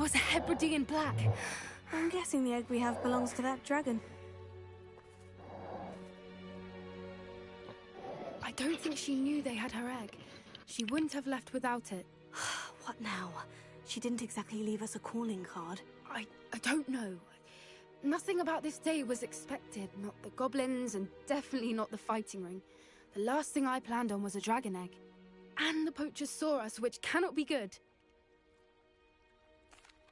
was a Hebridean black. I'm guessing the egg we have belongs to that dragon. I don't think she knew they had her egg. She wouldn't have left without it. What now? She didn't exactly leave us a calling card. I don't know. Nothing about this day was expected. Not the goblins, and definitely not the fighting ring. The last thing I planned on was a dragon egg. And the poachers saw us, which cannot be good.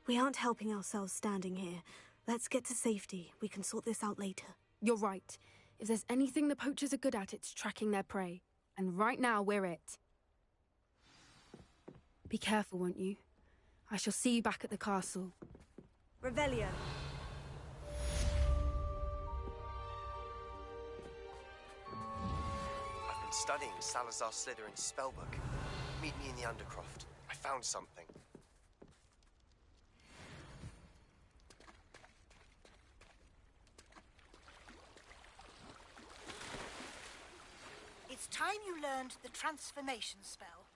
We aren't helping ourselves standing here. Let's get to safety. We can sort this out later. You're right. If there's anything the poachers are good at, it's tracking their prey. And right now, we're it. Be careful, won't you? I shall see you back at the castle. Revelio. I've been studying Salazar Slytherin's spellbook. Meet me in the Undercroft. I found something. It's time you learned the transformation spell.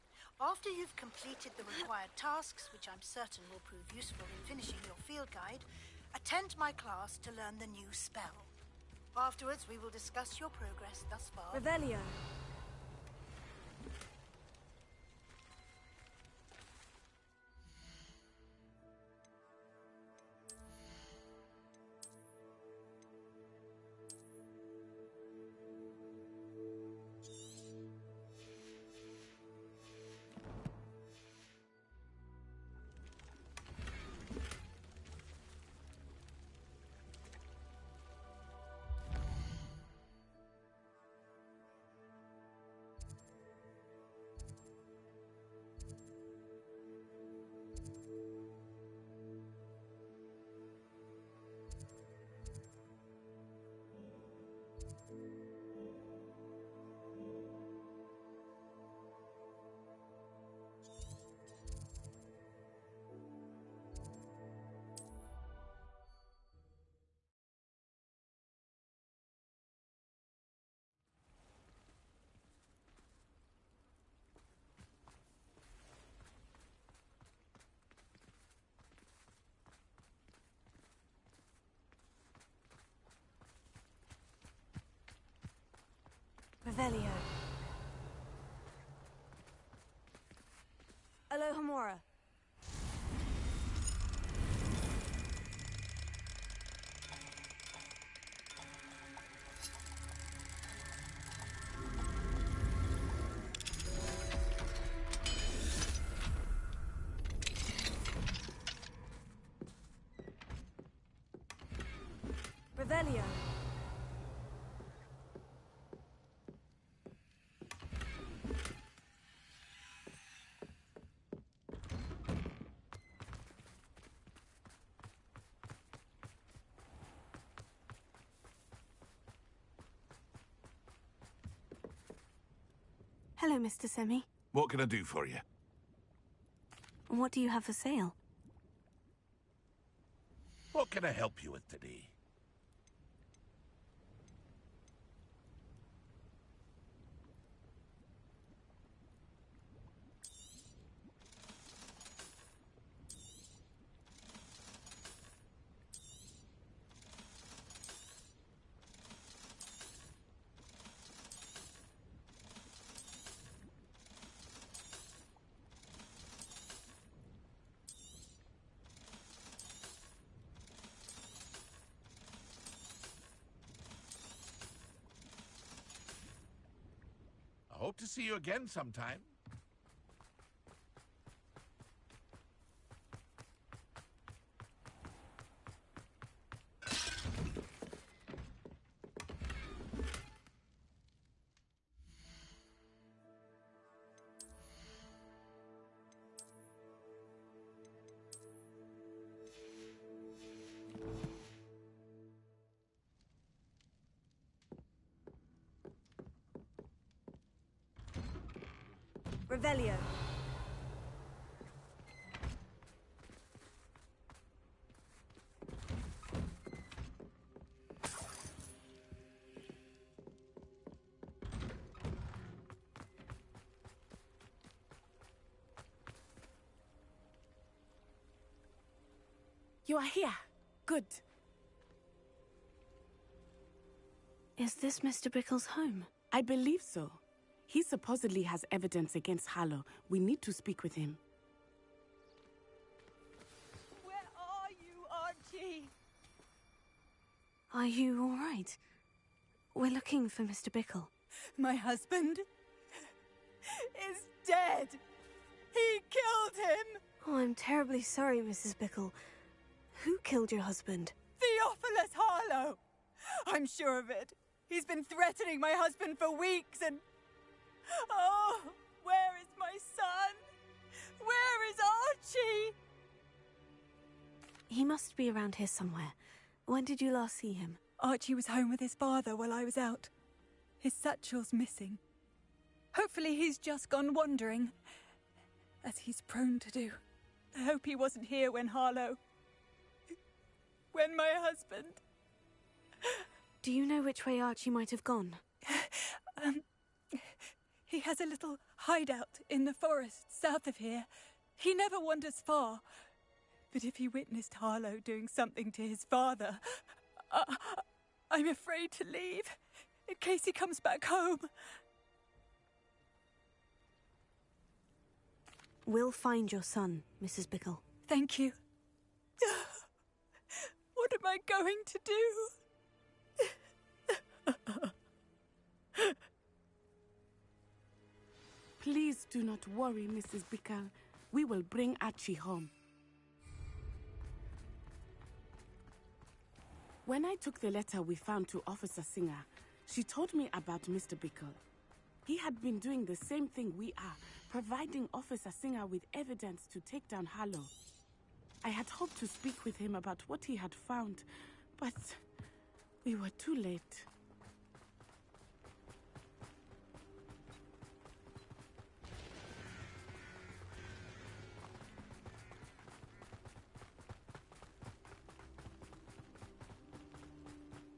After you've completed the required tasks, which I'm certain will prove useful in finishing your field guide, attend my class to learn the new spell. Afterwards, we will discuss your progress thus far. Revelio. Revelio. Alohomora. Revelio. Hello, Mr. Semi. What can I do for you? What do you have for sale? What can I help you with today? I hope to see you again sometime. Revelio. You are here. Good. Is this Mr. Bickle's home? I believe so. He supposedly has evidence against Harlow. We need to speak with him. Where are you, Archie? Are you all right? We're looking for Mr. Bickle. My husband is dead. He killed him. Oh, I'm terribly sorry, Mrs. Bickle. Who killed your husband? Theophilus Harlow. I'm sure of it. He's been threatening my husband for weeks and... Oh, where is my son? Where is Archie? He must be around here somewhere. When did you last see him? Archie was home with his father while I was out. His satchel's missing. Hopefully he's just gone wandering, as he's prone to do. I hope he wasn't here when Harlow... when my husband... Do you know which way Archie might have gone? He has a little hideout in the forest south of here. He never wanders far. But if he witnessed Harlow doing something to his father, I'm afraid to leave, in case he comes back home. We'll find your son, Mrs. Bickle. Thank you. What am I going to do? Please do not worry, Mrs. Bickle. We will bring Archie home. When I took the letter we found to Officer Singer, she told me about Mr. Bickle. He had been doing the same thing we are, providing Officer Singer with evidence to take down Harlow. I had hoped to speak with him about what he had found, but we were too late.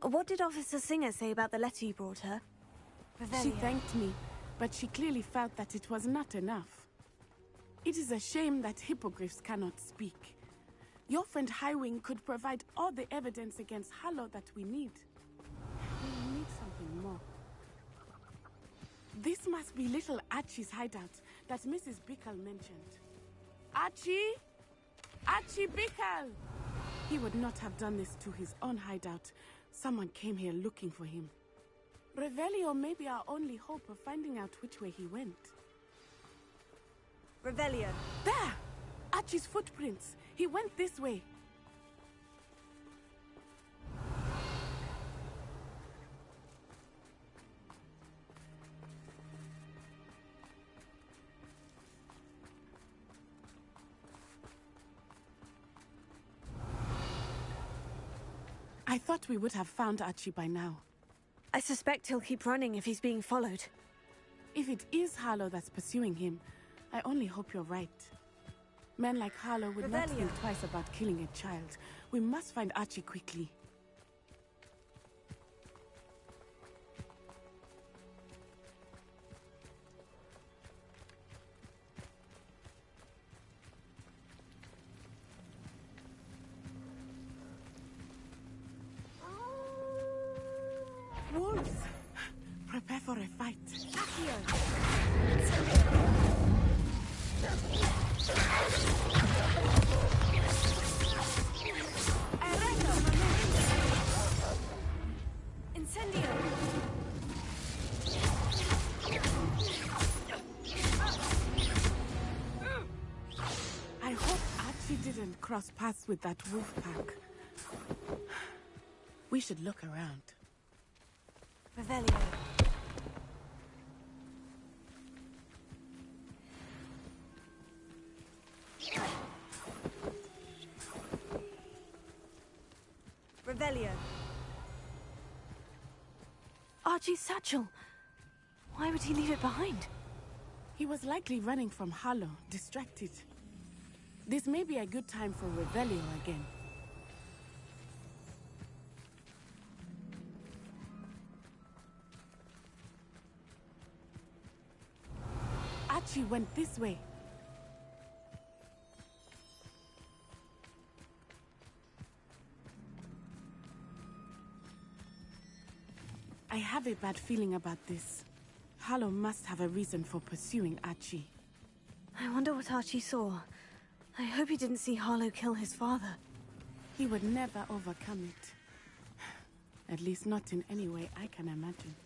What did Officer Singer say about the letter you brought her? She thanked me, but she clearly felt that it was not enough. It is a shame that hippogriffs cannot speak. Your friend Highwing could provide all the evidence against Harlow that we need. We need something more. This must be little Archie's hideout that Mrs. Bickle mentioned. Archie? Archie Bickle! He would not have done this to his own hideout. Someone came here looking for him. Revelio may be our only hope of finding out which way he went. Revelio. There! Archie's footprints. He went this way. I thought we would have found Archie by now. I suspect he'll keep running if he's being followed. If it is Harlow that's pursuing him, I only hope you're right. Men like Harlow would not think twice about killing a child. We must find Archie quickly. Wolves! Prepare for a fight. Incendio! I hope Archie didn't cross paths with that wolf pack. We should look around. Revelio. Revelio. Archie's satchel. Why would he leave it behind? He was likely running from Harlow, distracted. This may be a good time for Revelio again. Archie went this way. I have a bad feeling about this. Harlow must have a reason for pursuing Archie. I wonder what Archie saw. I hope he didn't see Harlow kill his father. He would never overcome it. At least not in any way I can imagine.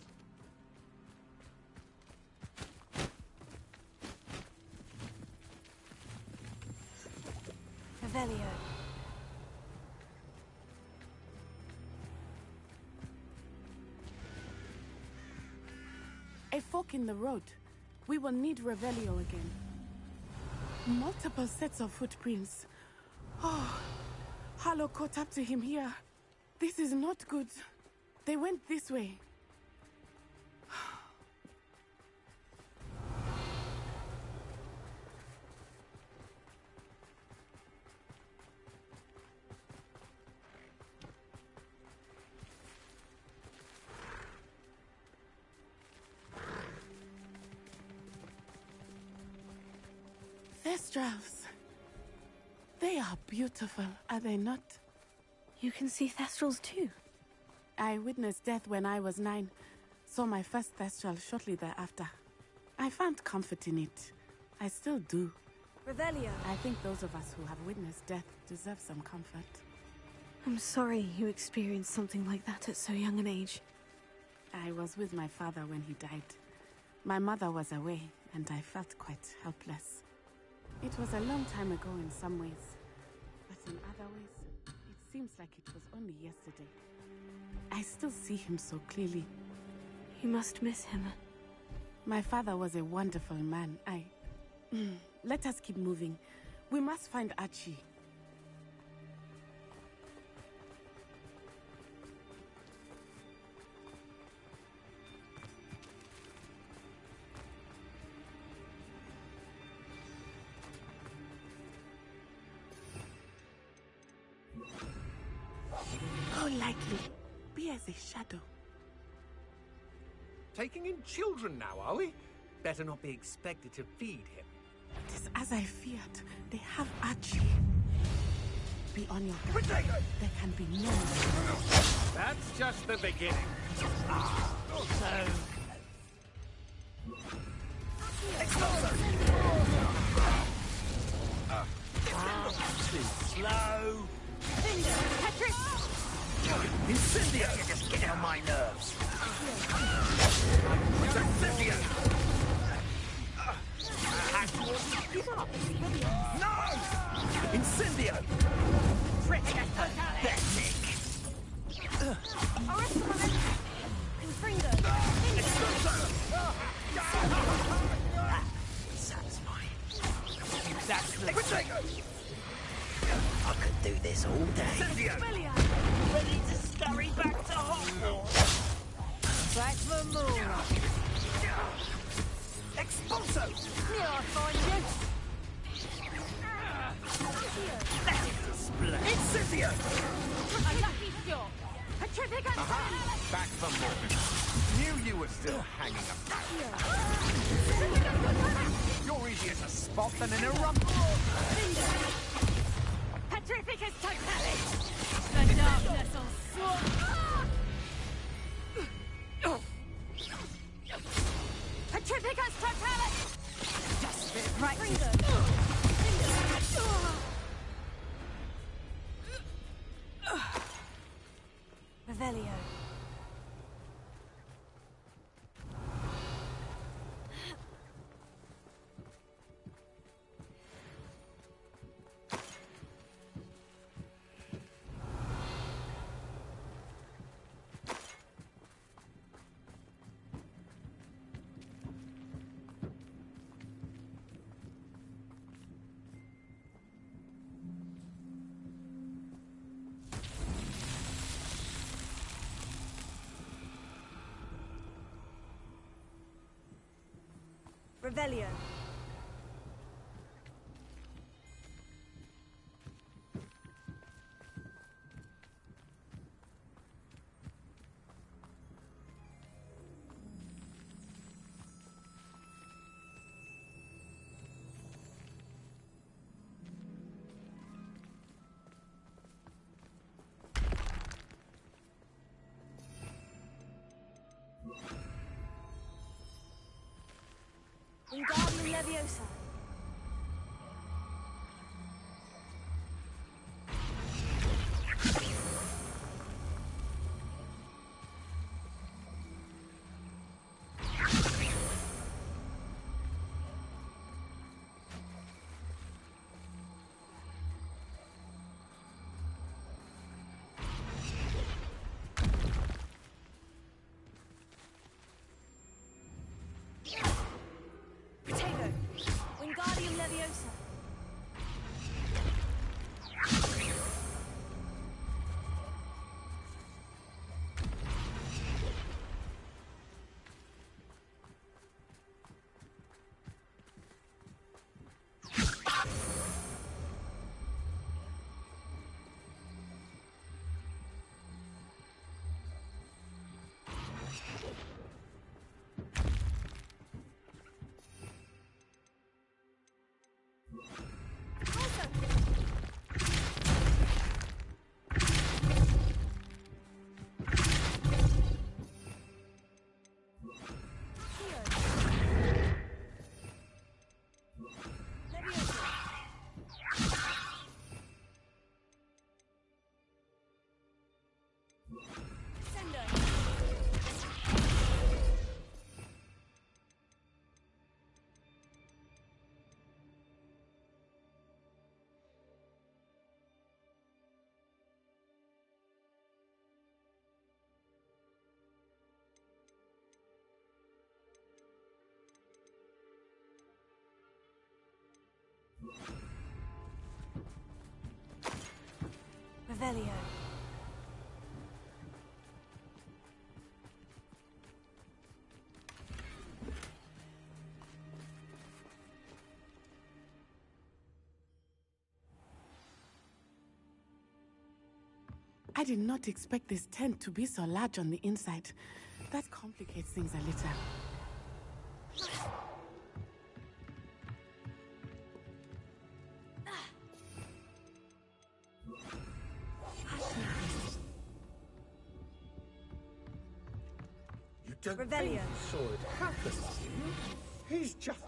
Revelio. A fork in the road. We will need Revelio again. Multiple sets of footprints. Oh, Harlow caught up to him here. This is not good. They went this way. Thestrals. They are beautiful, are they not? You can see Thestrals too. I witnessed death when I was 9. Saw my first Thestral shortly thereafter. I found comfort in it. I still do. Revelio. I think those of us who have witnessed death deserve some comfort. I'm sorry you experienced something like that at so young an age. I was with my father when he died. My mother was away, and I felt quite helpless. It was a long time ago in some ways, but in other ways, it seems like it was only yesterday. I still see him so clearly. You must miss him. My father was a wonderful man. Let us keep moving. We must find Archie. Go lightly. Be as a shadow. Taking in children now, are we? Better not be expected to feed him. It is as I feared. They have Archie. Be on your guard. There can be no... That's just the beginning. Too slow. Patrick! Incendio! You're just getting on my nerves. Incendio! No! Incendio! Pathetic! Satisfying. That's the... I could do this all day. Ready to scurry back to Hogwarts. Back for more. Expulso! Here I find you. Let it display. Incendio! A lucky shot! Patrick, Back for more. Knew you were still hanging about. You're easier to spot than an eruption. Petrificus totalis! The darkness will swarm! Petrificus totalis! Just fit right. Revelio. Revelio. Leviosa. Leviosa. Revelio. I did not expect this tent to be so large on the inside. That complicates things a little. You don't Revelio. think you saw it happen, He's just...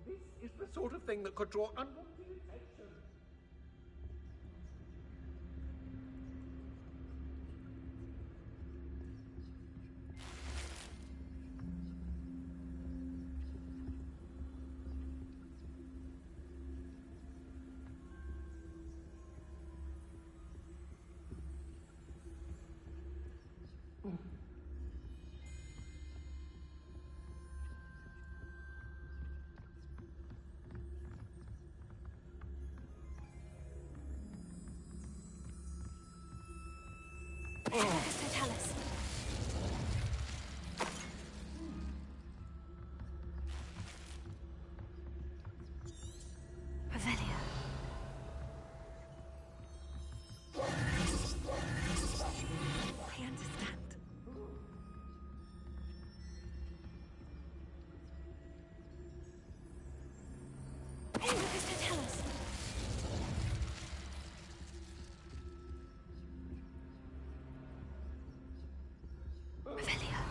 This is the sort of thing that could draw unwanted attention. Totalis. Revelio. I understand. Totalis. Revelio.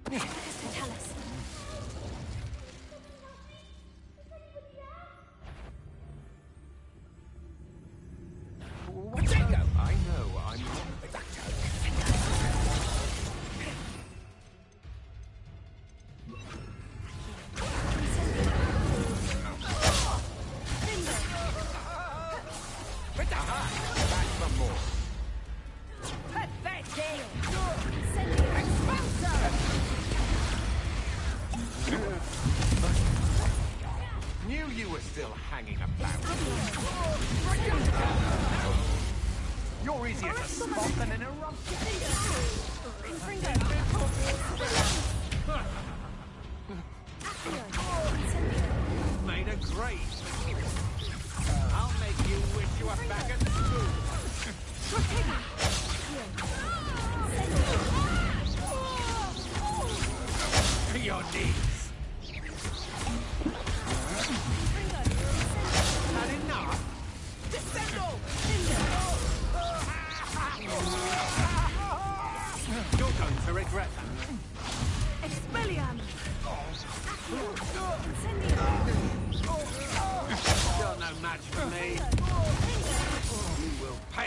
Totalis. Bingo! I know, I'm not the doctor. Back for more. Knew you were still hanging about. You're easier to spot than an eruption. Made a grave. I'll make you wish you were back at school. Your knees.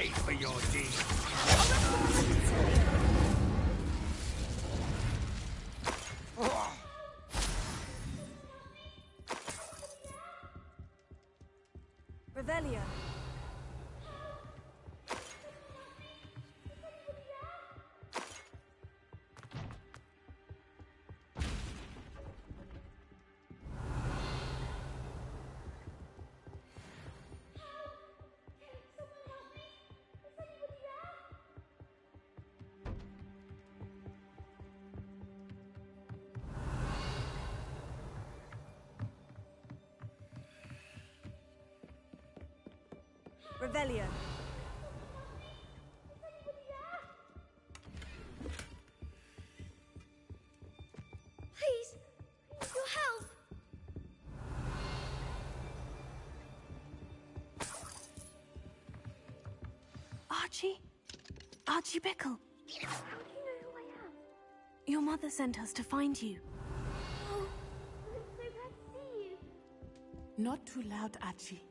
pay for your deeds. Revelio. Revelio. Please, your help. Archie? Archie Bickle. How do you know who I am? Your mother sent us to find you. Oh, I'm so glad to see you. Not too loud, Archie.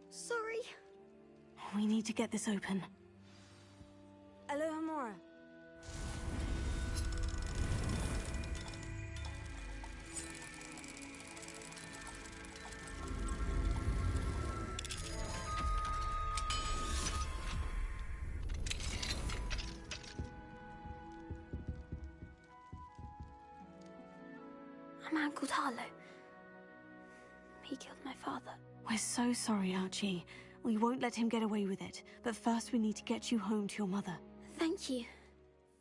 Sorry. We need to get this open. Alohomora. A man called Harlow. He killed my father. We're so sorry, Archie. We won't let him get away with it. But first we need to get you home to your mother. Thank you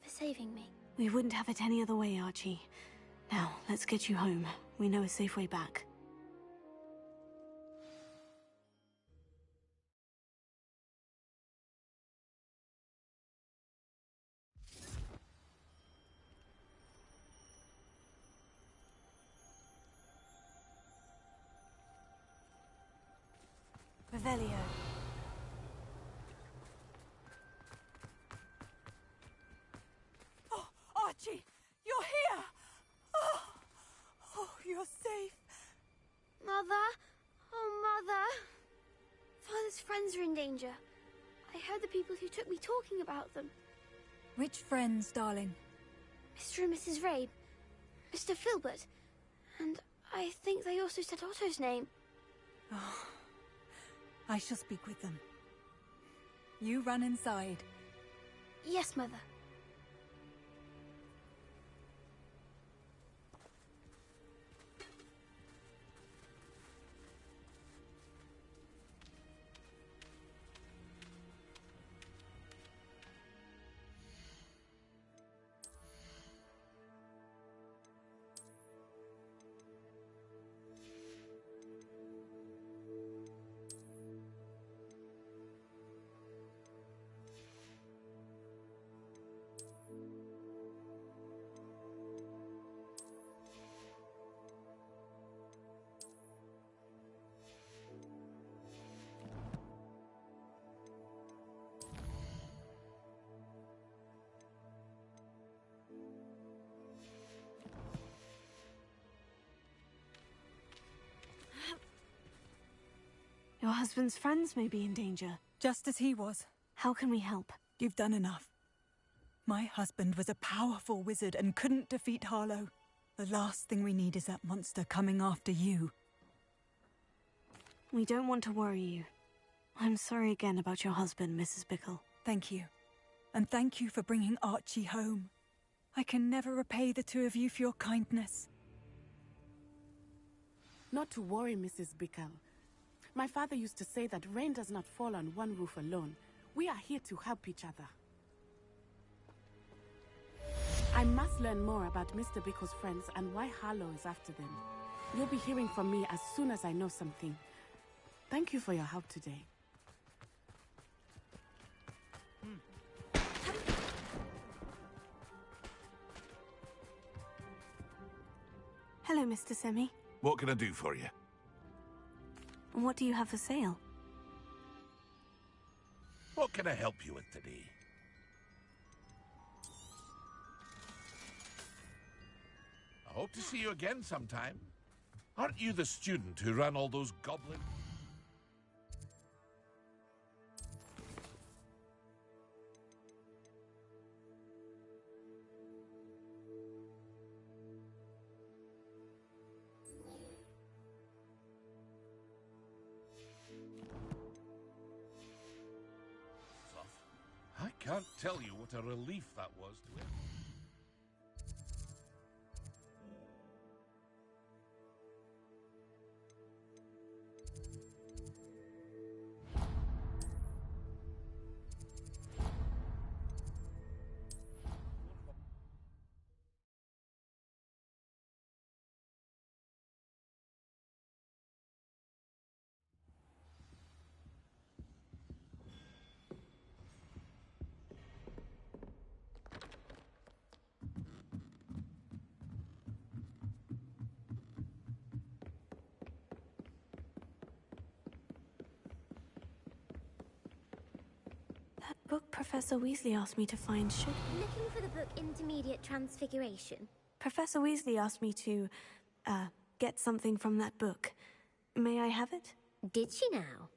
for saving me. We wouldn't have it any other way, Archie. Now, let's get you home. We know a safe way back. Revelio. Oh, Archie, you're here! Oh, you're safe. Mother? Oh, Mother. Father's friends are in danger. I heard the people who took me talking about them. Which friends, darling? Mr. and Mrs. Rabe. Mr. Filbert. And I think they also said Otto's name. Oh, I shall speak with them. You run inside. Yes, Mother. Your husband's friends may be in danger. Just as he was. How can we help? You've done enough. My husband was a powerful wizard and couldn't defeat Harlow. The last thing we need is that monster coming after you. We don't want to worry you. I'm sorry again about your husband, Mrs. Bickle. Thank you. And thank you for bringing Archie home. I can never repay the two of you for your kindness. Not to worry, Mrs. Bickle. My father used to say that rain does not fall on one roof alone. We are here to help each other. I must learn more about Mr. Bickle's friends and why Harlow is after them. You'll be hearing from me as soon as I know something. Thank you for your help today. Hello, Mr. Semi. What can I do for you? What do you have for sale? What can I help you with today? I hope to see you again sometime. Aren't you the student who ran all those goblins? can't tell you what a relief that was to him. That book Professor Weasley asked me to find should... Looking for the book Intermediate Transfiguration. Professor Weasley asked me to, get something from that book. May I have it? Did she now?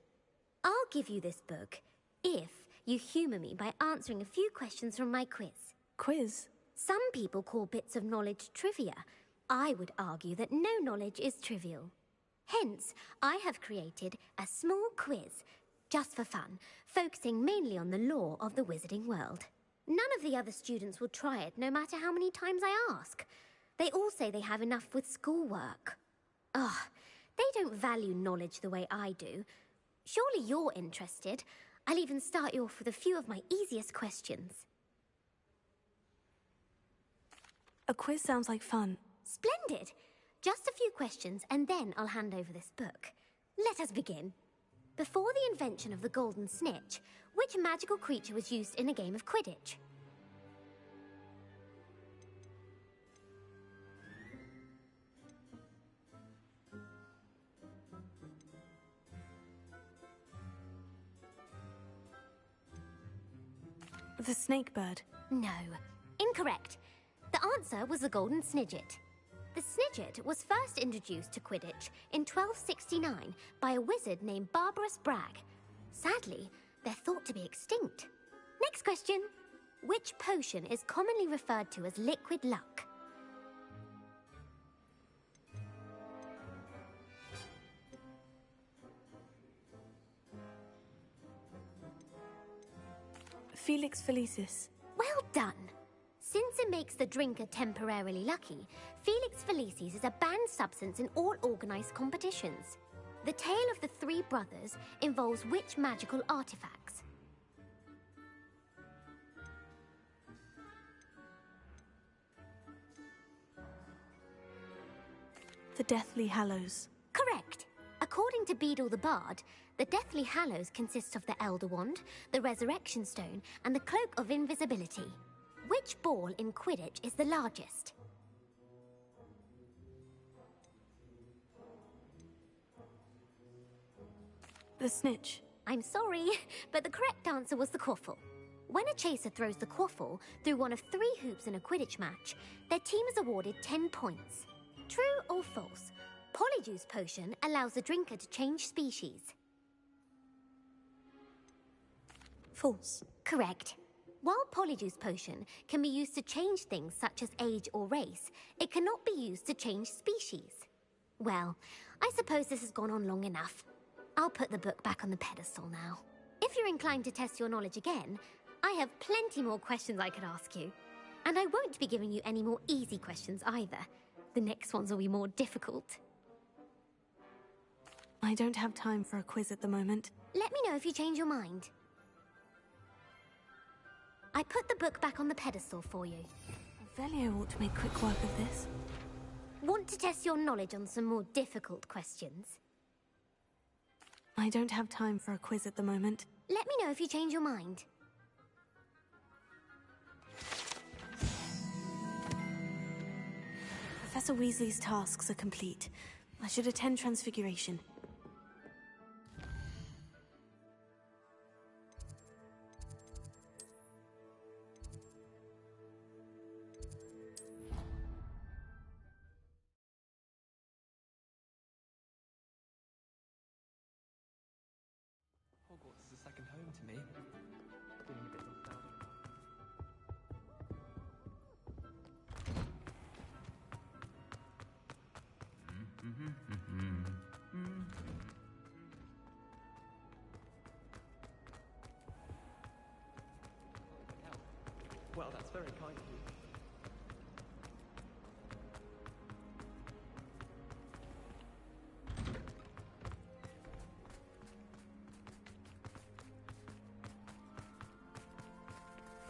I'll give you this book if you humour me by answering a few questions from my quiz. Quiz? Some people call bits of knowledge trivia. I would argue that no knowledge is trivial. Hence, I have created a small quiz, just for fun, focusing mainly on the lore of the wizarding world. None of the other students will try it, no matter how many times I ask. They all say they have enough with schoolwork. Ugh, they don't value knowledge the way I do. Surely you're interested. I'll even start you off with a few of my easiest questions. A quiz sounds like fun. Splendid! Just a few questions, and then I'll hand over this book. Let us begin. Before the invention of the golden snitch, which magical creature was used in a game of Quidditch? The snake bird. No. Incorrect. The answer was the golden snidget. The snidget was first introduced to Quidditch in 1269 by a wizard named Barbarous Bragg. Sadly, they're thought to be extinct. Next question. Which potion is commonly referred to as liquid luck? Felix Felicis. Well done. Since it makes the drinker temporarily lucky, Felix Felicis is a banned substance in all organised competitions. The tale of the three brothers involves which magical artifacts? The Deathly Hallows. Correct. According to Beedle the Bard, the Deathly Hallows consists of the Elder Wand, the Resurrection Stone, and the Cloak of Invisibility. Which ball in Quidditch is the largest? The snitch. I'm sorry, but the correct answer was the quaffle. When a chaser throws the quaffle through one of 3 hoops in a Quidditch match, their team is awarded 10 points. True or false? Polyjuice Potion allows the drinker to change species. False. Correct. While Polyjuice Potion can be used to change things such as age or race, it cannot be used to change species. Well, I suppose this has gone on long enough. I'll put the book back on the pedestal now. If you're inclined to test your knowledge again, I have plenty more questions I could ask you. And I won't be giving you any more easy questions either. The next ones will be more difficult. I don't have time for a quiz at the moment. Let me know if you change your mind. I put the book back on the pedestal for you. Velio ought to make quick work of this. Want to test your knowledge on some more difficult questions? I don't have time for a quiz at the moment. Let me know if you change your mind. Professor Weasley's tasks are complete. I should attend Transfiguration. Hogwarts is a second home to me. Feeling a bit nostalgic. Well, that's very kind of you.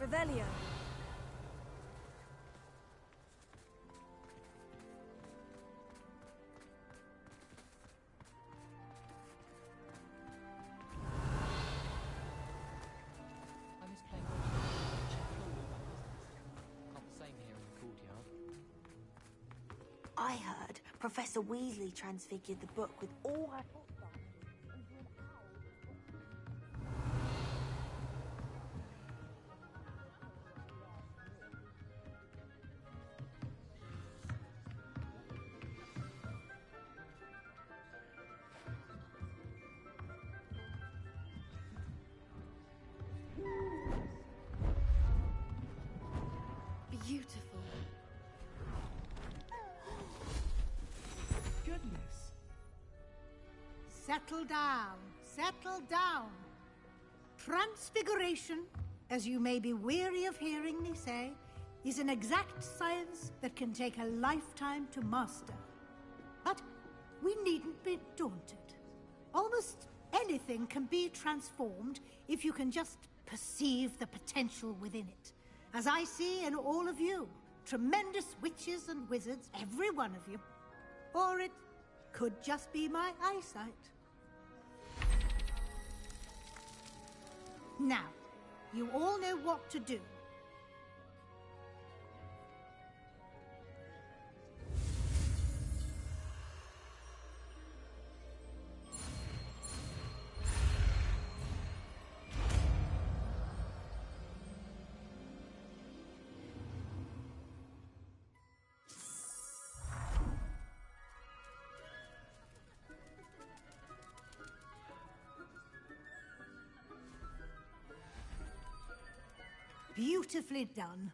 Revelio. I miss playing with chapel with my cousins. Not the same here in the courtyard. I heard Professor Weasley transfigured the book with all her footsteps into an owl. Beautiful. Goodness. Settle down. Settle down. Transfiguration, as you may be weary of hearing me say, is an exact science that can take a lifetime to master. But we needn't be daunted. Almost anything can be transformed if you can just perceive the potential within it. As I see in all of you, tremendous witches and wizards, every one of you. Or it could just be my eyesight. Now, you all know what to do. Beautifully done.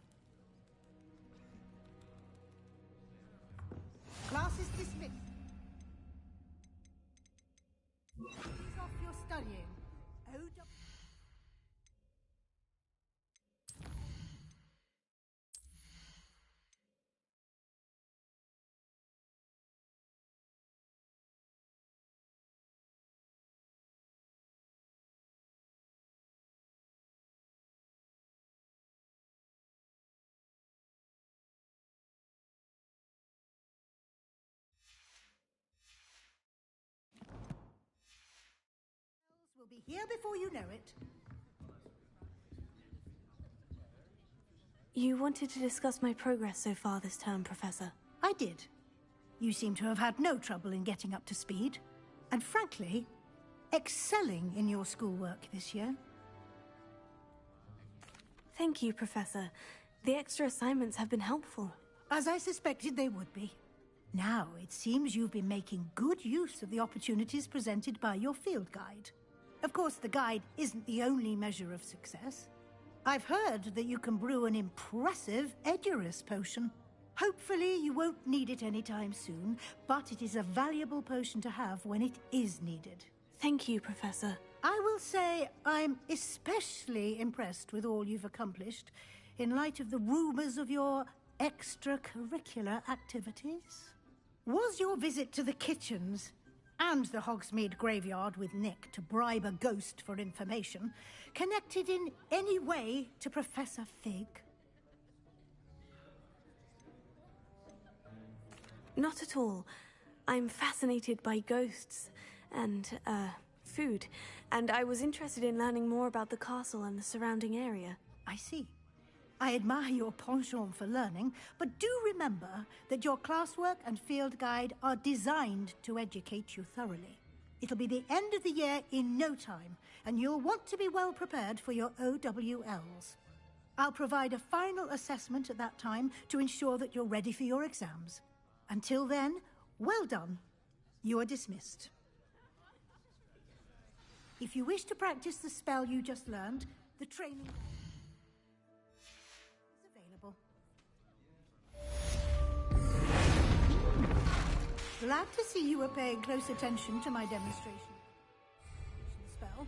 Class is dismissed. Ease off your studying. Will be here before you know it. You wanted to discuss my progress so far this term, Professor. I did. You seem to have had no trouble in getting up to speed. And frankly, excelling in your schoolwork this year. Thank you, Professor. The extra assignments have been helpful. As I suspected they would be. Now, it seems you've been making good use of the opportunities presented by your field guide. Of course, the guide isn't the only measure of success. I've heard that you can brew an impressive Edurus potion. Hopefully, you won't need it anytime soon, but it is a valuable potion to have when it is needed. Thank you, Professor. I will say I'm especially impressed with all you've accomplished in light of the rumors of your extracurricular activities. Was your visit to the kitchens and the Hogsmeade graveyard with Nick to bribe a ghost for information connected in any way to Professor Fig? Not at all. I'm fascinated by ghosts and, food, and I was interested in learning more about the castle and the surrounding area. I see. I admire your penchant for learning, but do remember that your classwork and field guide are designed to educate you thoroughly. It'll be the end of the year in no time, and you'll want to be well prepared for your OWLs. I'll provide a final assessment at that time to ensure that you're ready for your exams. Until then, well done. You are dismissed. If you wish to practice the spell you just learned, the training is available. Glad to see you were paying close attention to my demonstration spell.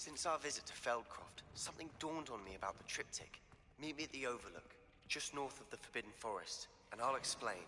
Since our visit to Feldcroft, something dawned on me about the triptych. Meet me at the Overlook, just north of the Forbidden Forest, and I'll explain.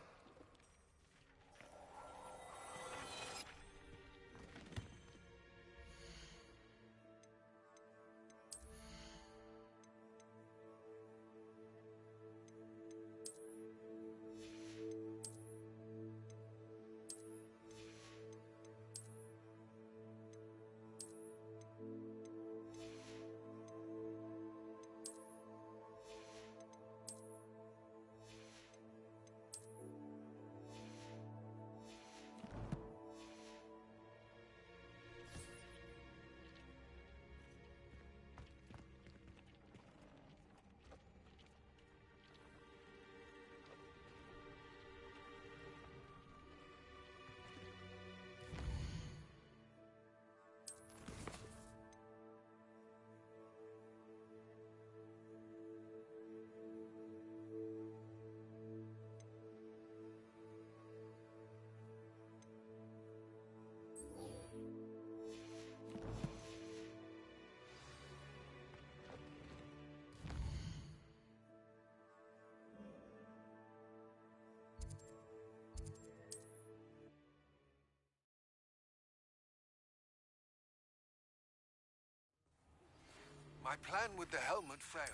My plan with the helmet failed,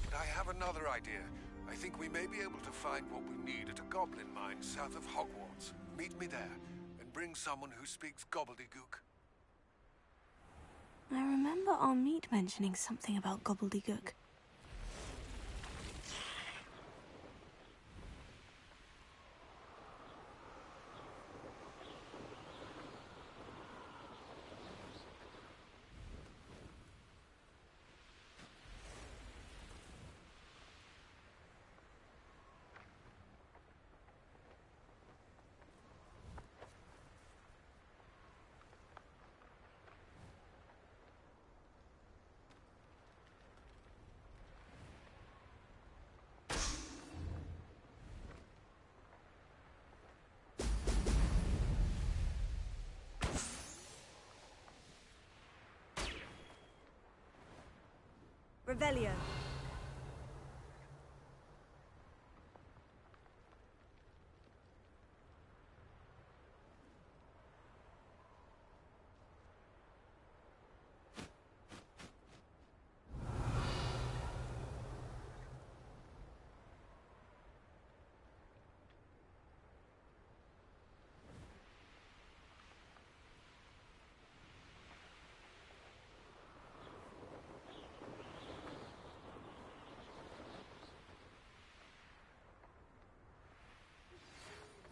but I have another idea. I think we may be able to find what we need at a goblin mine south of Hogwarts. Meet me there, and bring someone who speaks gobbledygook. I remember our meet mentioning something about gobbledygook. Revelio.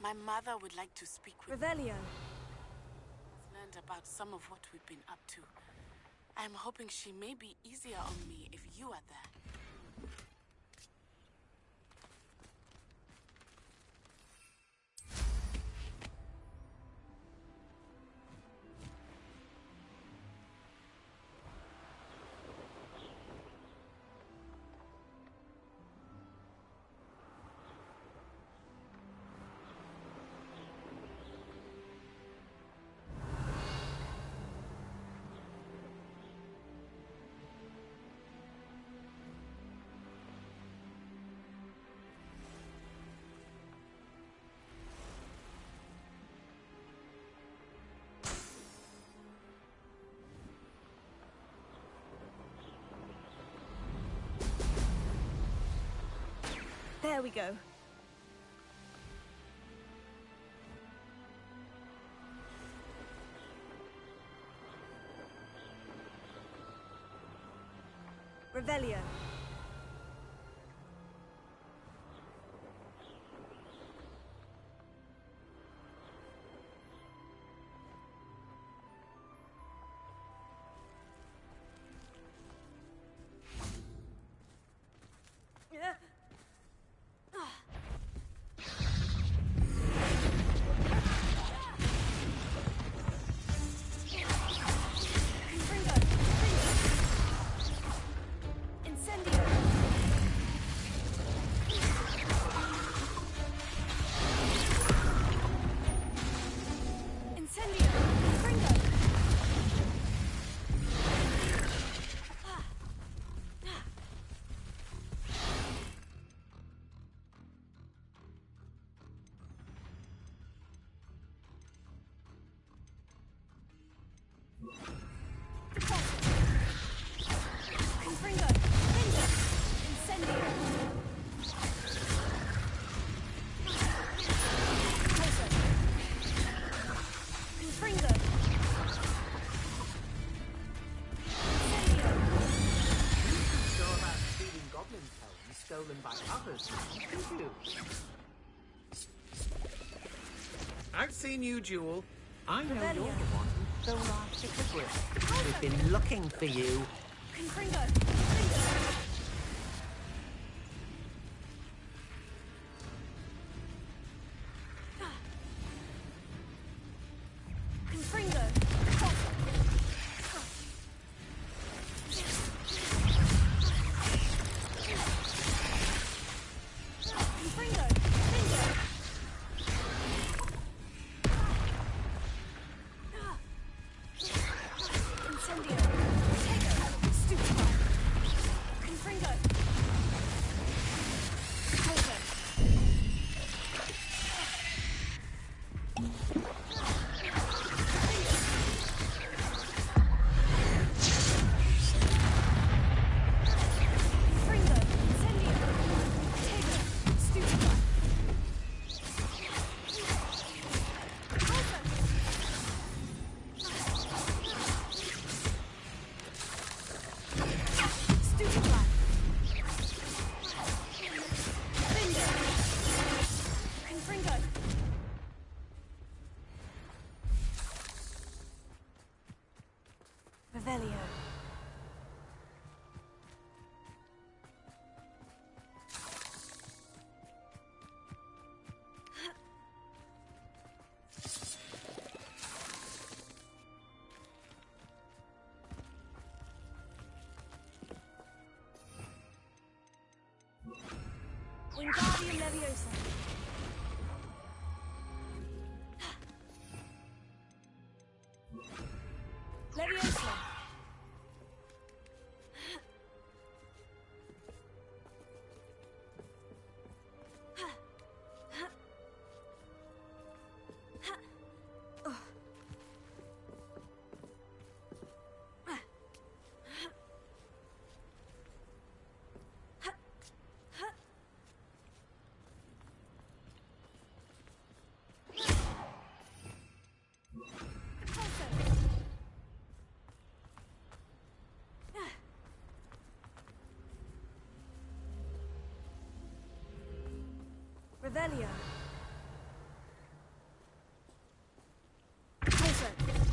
My mother would like to speak with Revelio. you. I've learned about some of what we've been up to. I'm hoping she may be easier on me if you are there. There we go. Revelio. Incendio! stolen by others, did you? I've seen you, Jewel. I know you're the one who stole our ticket. We've been looking for you. Confringo! Confringo! Revelio. Wingardium Leviosa. Leviosa. Revelio. Closer.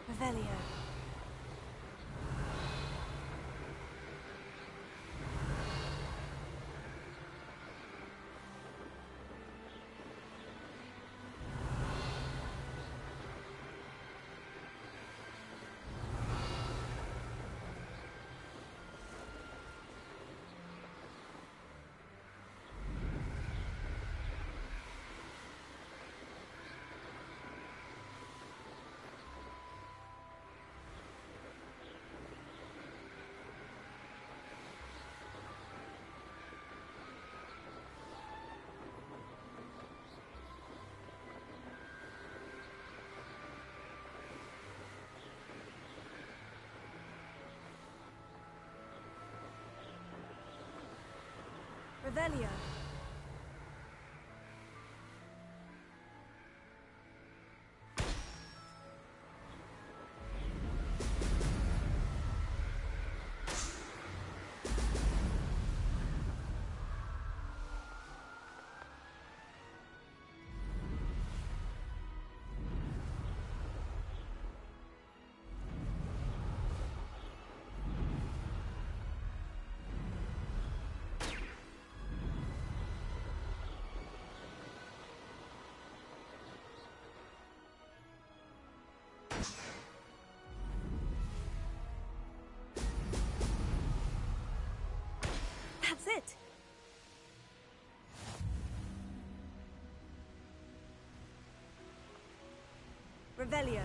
Revelio. Revelio. Revelio.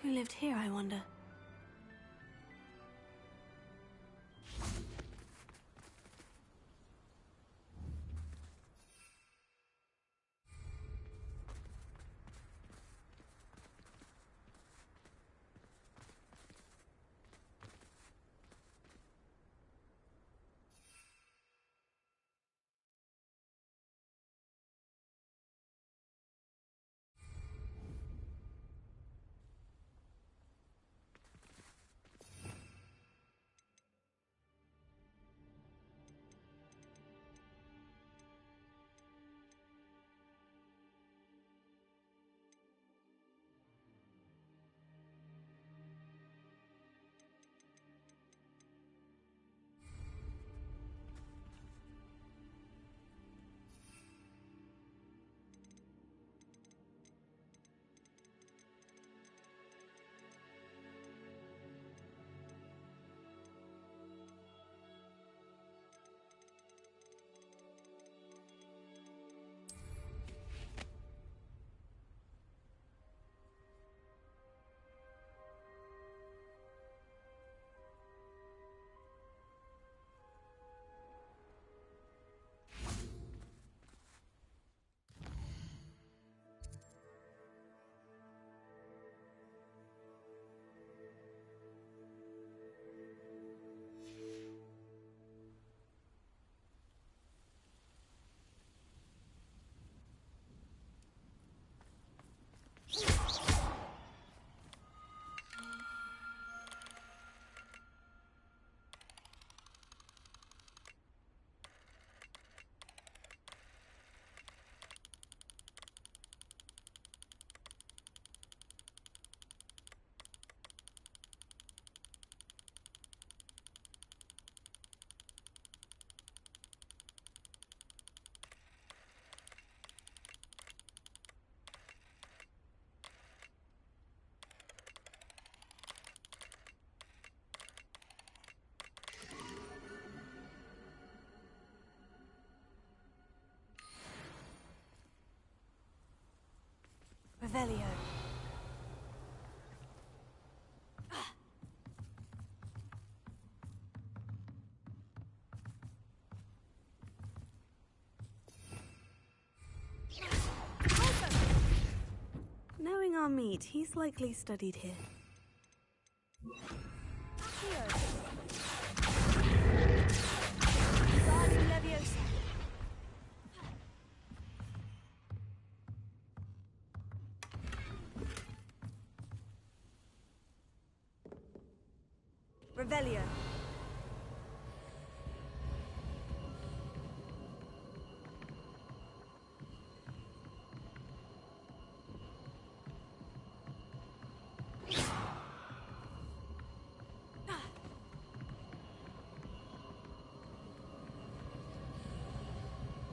Who lived here, I wonder? Revelio. Knowing our meat, he's likely studied here. Guardian Leviosa. Revelio.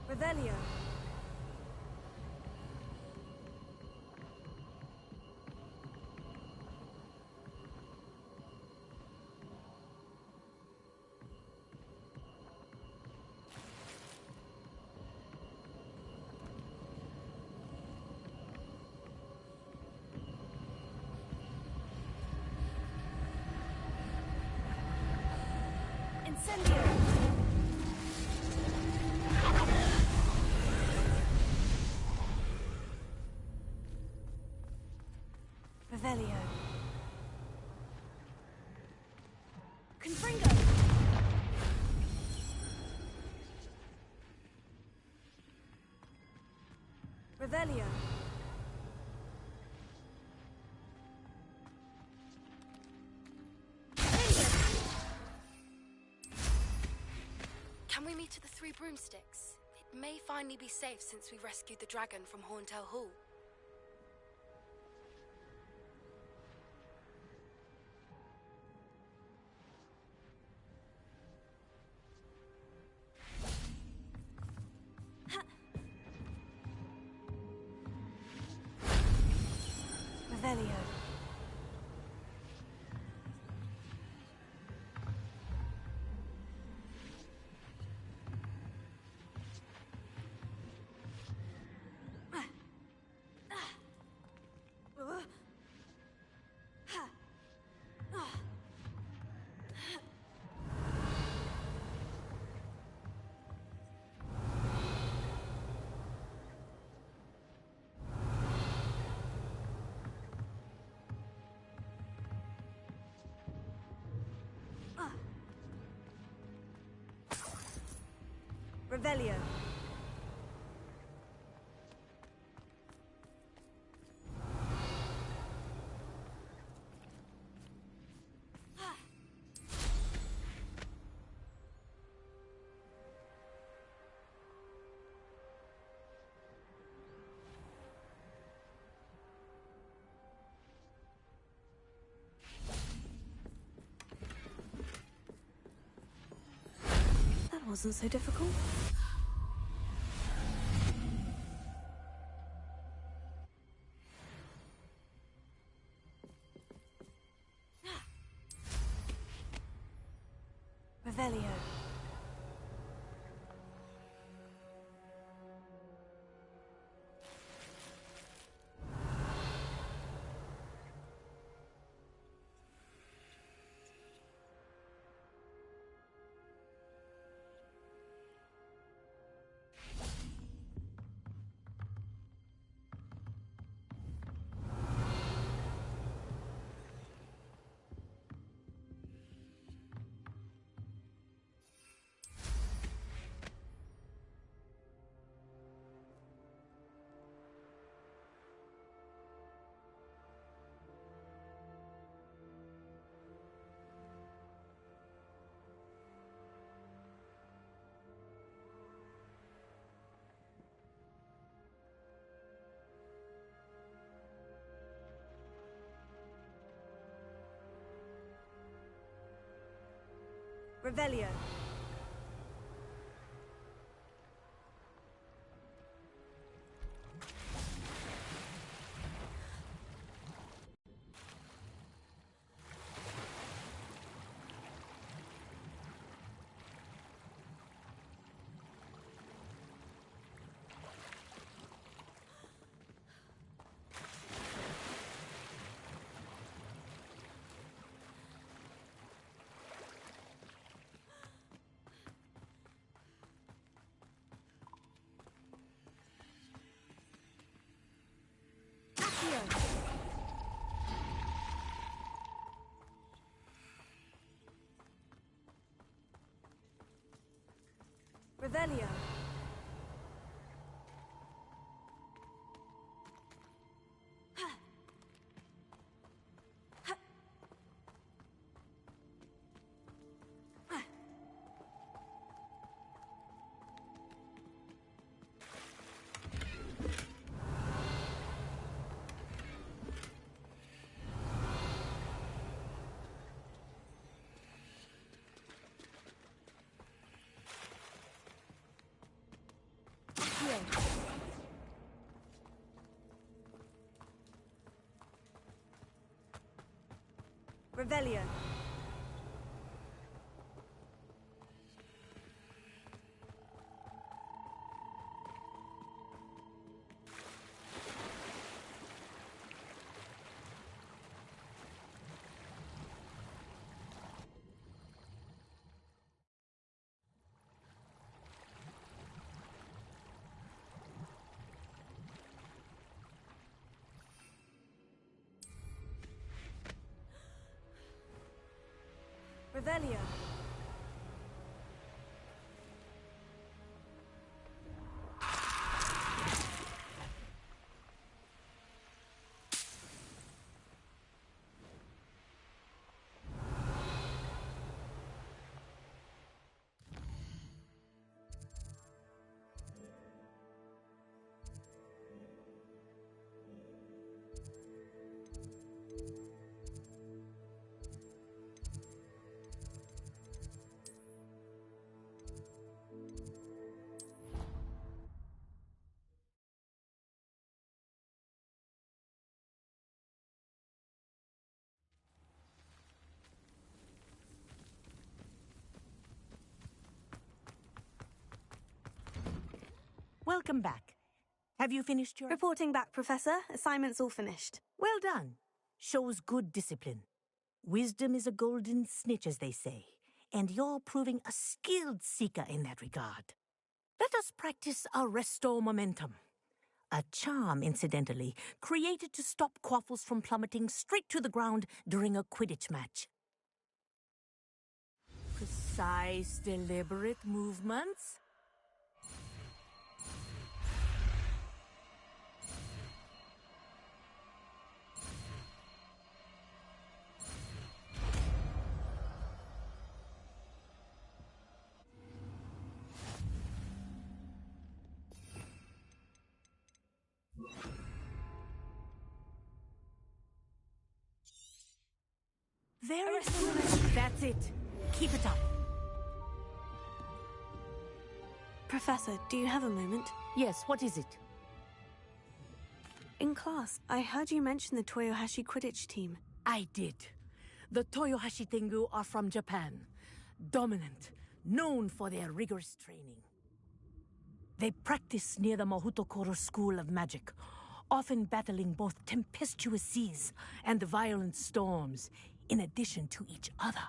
Revelio. Incendio. Revelio. Confringo. Revelio. Can we meet at the Three Broomsticks? It may finally be safe since we rescued the dragon from Horntail Hall. Revelio. Revelio. That wasn't so difficult. Revelio. Revelio. Revelio. Revelio. Revelio. Welcome back. Have you finished your... Reporting back, Professor. Assignment's all finished. Well done. Shows good discipline. Wisdom is a golden snitch, as they say, and you're proving a skilled seeker in that regard. Let us practice our Restore Momentum. A charm, incidentally, created to stop quaffles from plummeting straight to the ground during a Quidditch match. Precise, deliberate movements. Very good. That's it. Keep it up. Professor, do you have a moment? Yes, what is it? In class, I heard you mention the Toyohashi Quidditch team. I did. The Toyohashi Tengu are from Japan. Dominant, known for their rigorous training. They practice near the Mahutokoro School of Magic, often battling both tempestuous seas and violent storms, in addition to each other.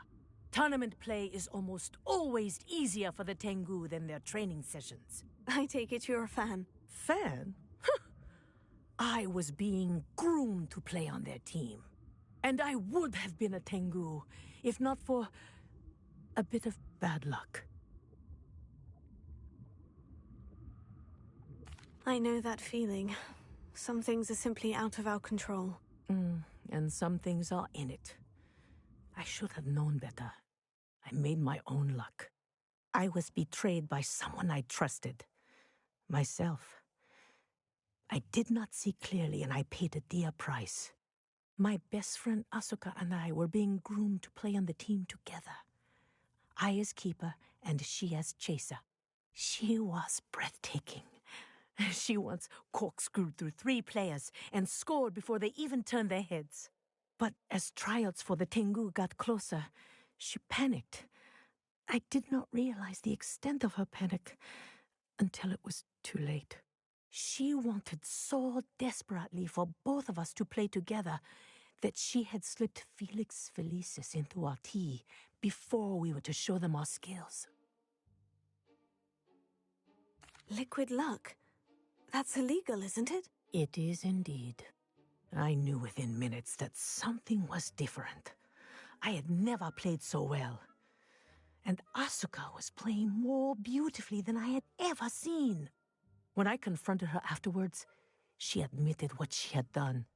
Tournament play is almost always easier for the Tengu than their training sessions. I take it you're a fan. Fan? I was being groomed to play on their team. And I would have been a Tengu, if not for a bit of bad luck. I know that feeling. Some things are simply out of our control. And some things are in it. I should have known better. I made my own luck. I was betrayed by someone I trusted. Myself. I did not see clearly, and I paid a dear price. My best friend Asuka and I were being groomed to play on the team together. I as keeper, and she as chaser. She was breathtaking. She once corkscrewed through 3 players and scored before they even turned their heads. But as tryouts for the Tengu got closer, she panicked. I did not realize the extent of her panic until it was too late. She wanted so desperately for both of us to play together that she had slipped Felix Felicis into our tea before we were to show them our skills. Liquid luck? That's illegal, isn't it? It is indeed. I knew within minutes that something was different. I had never played so well. And Asuka was playing more beautifully than I had ever seen. When I confronted her afterwards, she admitted what she had done.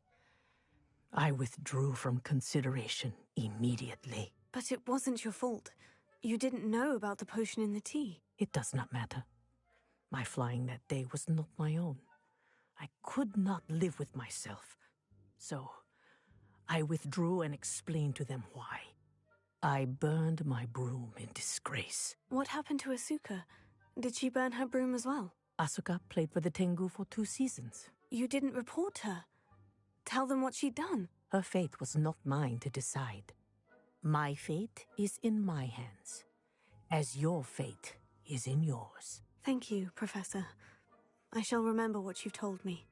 I withdrew from consideration immediately. But it wasn't your fault. You didn't know about the potion in the tea. It does not matter. My flying that day was not my own. I could not live with myself. So, I withdrew and explained to them why. I burned my broom in disgrace. What happened to Asuka? Did she burn her broom as well? Asuka played for the Tengu for 2 seasons. You didn't report her. Tell them what she'd done. Her fate was not mine to decide. My fate is in my hands, as your fate is in yours. Thank you, Professor. I shall remember what you've told me.